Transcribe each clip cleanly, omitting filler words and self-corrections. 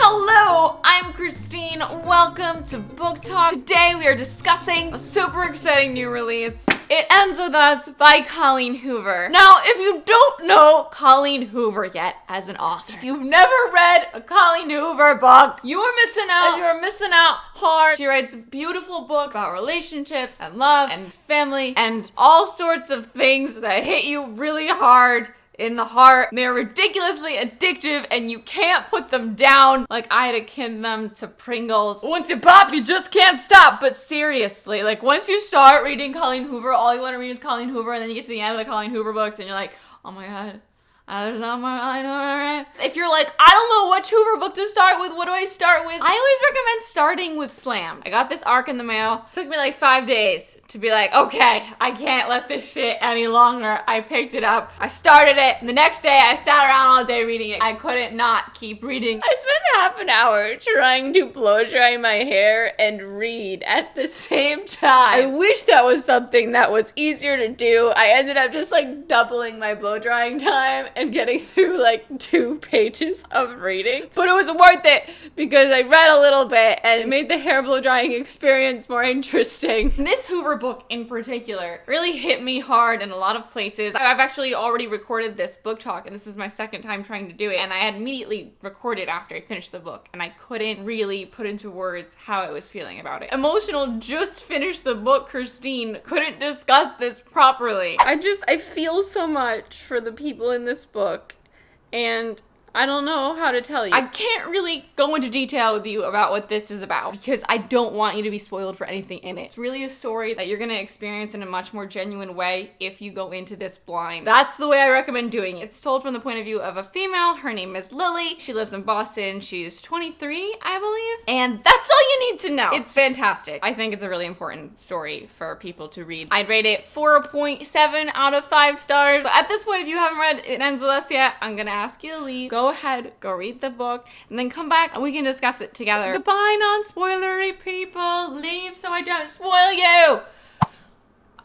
Hello, I'm Christine. Welcome to Book Talk. Today we are discussing a super exciting new release. It Ends With Us by Colleen Hoover. Now, if you don't know Colleen Hoover yet as an author, if you've never read a Colleen Hoover book, you are missing out. And you are missing out hard. She writes beautiful books about relationships and love and family and all sorts of things that hit you really hard in the heart. They're ridiculously addictive and you can't put them down. Like, I had to akin them to Pringles. Once you pop, you just can't stop. But seriously, like, once you start reading Colleen Hoover, all you want to read is Colleen Hoover, and then you get to the end of the Colleen Hoover books and you're like, oh my god, there's not more Colleen Hoover. If you're like, I don't know which Hoover book to start with, what do I start with? I always recommend starting with Slam. I got this arc in the mail. It took me like 5 days to be like, okay, I can't let this shit any longer. I picked it up. I started it. And the next day, I sat around all day reading it. I couldn't not keep reading. I spent half an hour trying to blow dry my hair and read at the same time. I wish that was something that was easier to do. I ended up just like doubling my blow drying time and getting through like 2 pages of reading. But it was worth it because I read a little bit and it made the hair blow drying experience more interesting. This Hoover book in particular really hit me hard in a lot of places. I've actually already recorded this book talk and this is my second time trying to do it, and I had immediately recorded after I finished the book and I couldn't really put into words how I was feeling about it. Emotional, just finished the book Christine couldn't discuss this properly. I feel so much for the people in this book, and I don't know how to tell you. I can't really go into detail with you about what this is about because I don't want you to be spoiled for anything in it. It's really a story that you're gonna experience in a much more genuine way if you go into this blind. That's the way I recommend doing it. It's told from the point of view of a female. Her name is Lily. She lives in Boston. She's 23, I believe. And that's all you need to know. It's fantastic. I think it's a really important story for people to read. I'd rate it 4.7 out of 5 stars. So at this point, if you haven't read It Ends With Us yet, I'm gonna ask you to leave. Go ahead, go read the book, and then come back and we can discuss it together. Goodbye, non-spoilery people. Leave so I don't spoil you.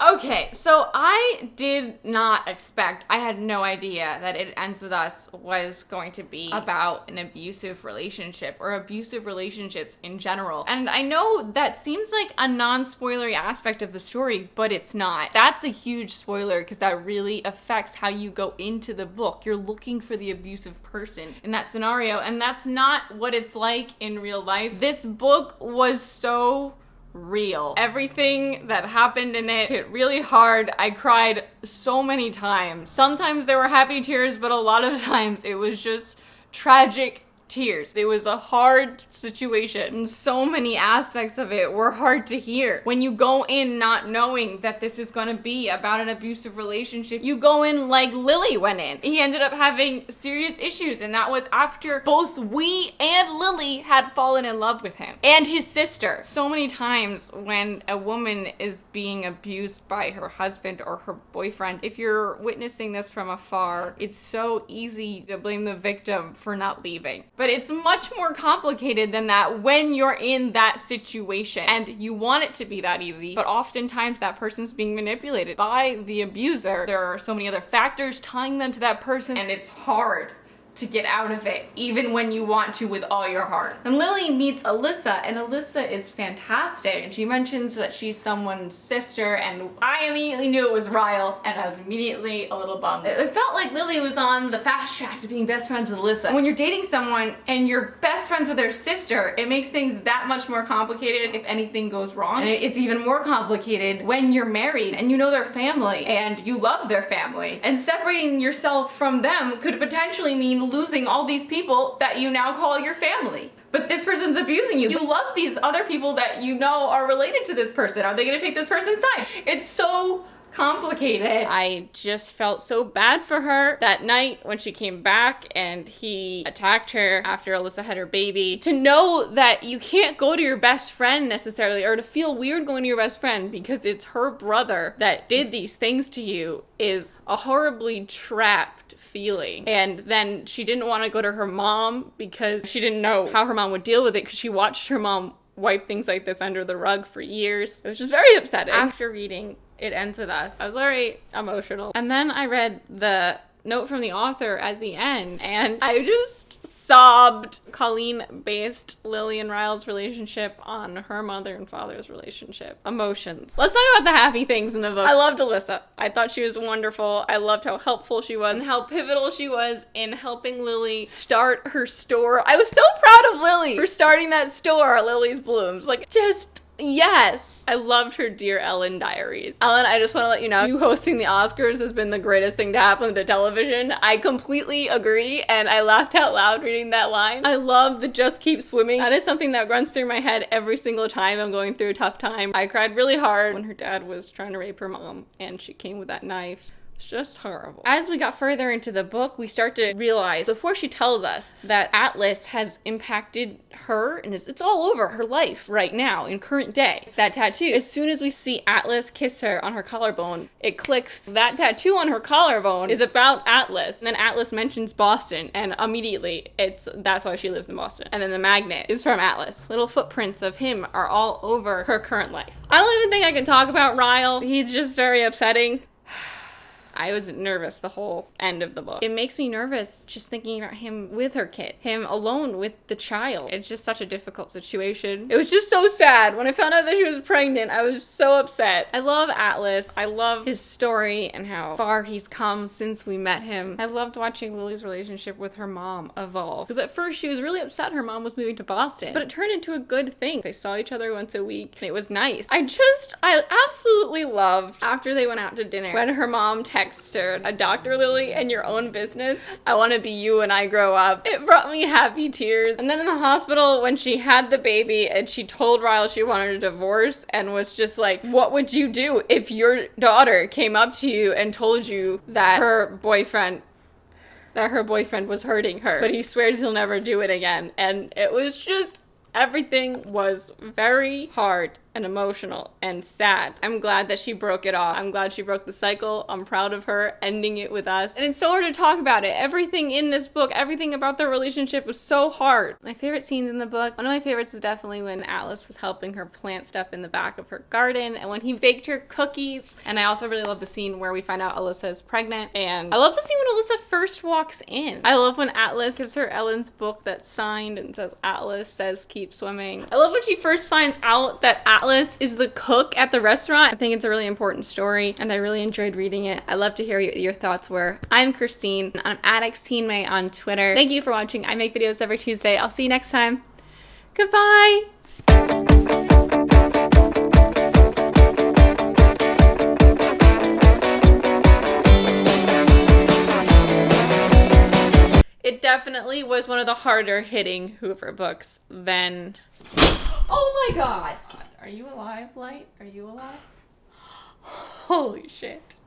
Okay, so I did not expect, I had no idea that It Ends With Us was going to be about an abusive relationship or abusive relationships in general. And I know that seems like a non-spoilery aspect of the story, but it's not. That's a huge spoiler because that really affects how you go into the book. You're looking for the abusive person in that scenario, and that's not what it's like in real life. This book was so real. Everything that happened in it hit really hard. I cried so many times. Sometimes there were happy tears, but a lot of times it was just tragic tears. It was a hard situation, and so many aspects of it were hard to hear. When you go in not knowing that this is going to be about an abusive relationship, you go in like Lily went in. He ended up having serious issues, and that was after both we and Lily had fallen in love with him and his sister. So many times when a woman is being abused by her husband or her boyfriend, if you're witnessing this from afar, it's so easy to blame the victim for not leaving. But it's much more complicated than that when you're in that situation. And you want it to be that easy, but oftentimes that person's being manipulated by the abuser. There are so many other factors tying them to that person, and it's hard to get out of it, even when you want to with all your heart. And Lily meets Alyssa, and Alyssa is fantastic. And she mentions that she's someone's sister, and I immediately knew it was Ryle, and I was immediately a little bummed. It felt like Lily was on the fast track to being best friends with Alyssa. When you're dating someone and you're best friends with their sister, it makes things that much more complicated if anything goes wrong. And it's even more complicated when you're married and you know their family and you love their family. And separating yourself from them could potentially mean losing all these people that you now call your family. But this person's abusing you. You love these other people that you know are related to this person. Are they gonna take this person's side? It's so complicated. I just felt so bad for her that night when she came back and he attacked her after Alyssa had her baby. To know that you can't go to your best friend necessarily, or to feel weird going to your best friend because it's her brother that did these things to you, is a horribly trapped feeling. And then she didn't want to go to her mom because she didn't know how her mom would deal with it, because she watched her mom wipe things like this under the rug for years. It was just very upsetting. After reading It Ends With Us, I was very emotional. And then I read the note from the author at the end, and I just sobbed. Colleen based Lily and Ryle's relationship on her mother and father's relationship. Emotions. Let's talk about the happy things in the book. I loved Alyssa. I thought she was wonderful. I loved how helpful she was and how pivotal she was in helping Lily start her store. I was so proud of Lily for starting that store, Lily's Blooms. Like, just yes. I loved her Dear Ellen diaries. Ellen, I just want to let you know, you hosting the Oscars has been the greatest thing to happen to television. I completely agree, and I laughed out loud reading that line. I love the just keep swimming. That is something that runs through my head every single time I'm going through a tough time. I cried really hard when her dad was trying to rape her mom, and she came with that knife. It's just horrible. As we got further into the book, we start to realize, before she tells us, that Atlas has impacted her, and it's all over her life right now, in current day. That tattoo, as soon as we see Atlas kiss her on her collarbone, it clicks. That tattoo on her collarbone is about Atlas. And then Atlas mentions Boston, and immediately, that's why she lives in Boston. And then the magnet is from Atlas. Little footprints of him are all over her current life. I don't even think I can talk about Ryle. He's just very upsetting. I was nervous the whole end of the book. It makes me nervous just thinking about him with her kid, him alone with the child. It's just such a difficult situation. It was just so sad. When I found out that she was pregnant, I was so upset. I love Atlas. I love his story and how far he's come since we met him. I loved watching Lily's relationship with her mom evolve. Because at first she was really upset her mom was moving to Boston, but it turned into a good thing. They saw each other once a week and it was nice. I absolutely loved after they went out to dinner when her mom texted her, "A Dr. Lily and your own business. I want to be you when I grow up." It brought me happy tears. And then in the hospital when she had the baby and she told Ryle she wanted a divorce and was just like, what would you do if your daughter came up to you and told you that her boyfriend was hurting her, but he swears he'll never do it again? And it was just, everything was very hard and emotional and sad. I'm glad that she broke it off. I'm glad she broke the cycle. I'm proud of her ending it with us. And it's so hard to talk about it. Everything in this book, everything about their relationship was so hard. My favorite scenes in the book, one of my favorites was definitely when Atlas was helping her plant stuff in the back of her garden and when he baked her cookies. And I also really love the scene where we find out Alyssa is pregnant. And I love the scene when Alyssa first walks in. I love when Atlas gives her Ellen's book that's signed and says, "Atlas says keep swimming." I love when she first finds out that Atlas is the cook at the restaurant. I think it's a really important story and I really enjoyed reading it. I'd love to hear what your thoughts were. I'm Christine. I'm at XTINEMAY on Twitter. Thank you for watching. I make videos every Tuesday. I'll see you next time. Goodbye. It definitely was one of the harder hitting Hoover books than... Oh my god! Are you alive, Light? Are you alive? Holy shit.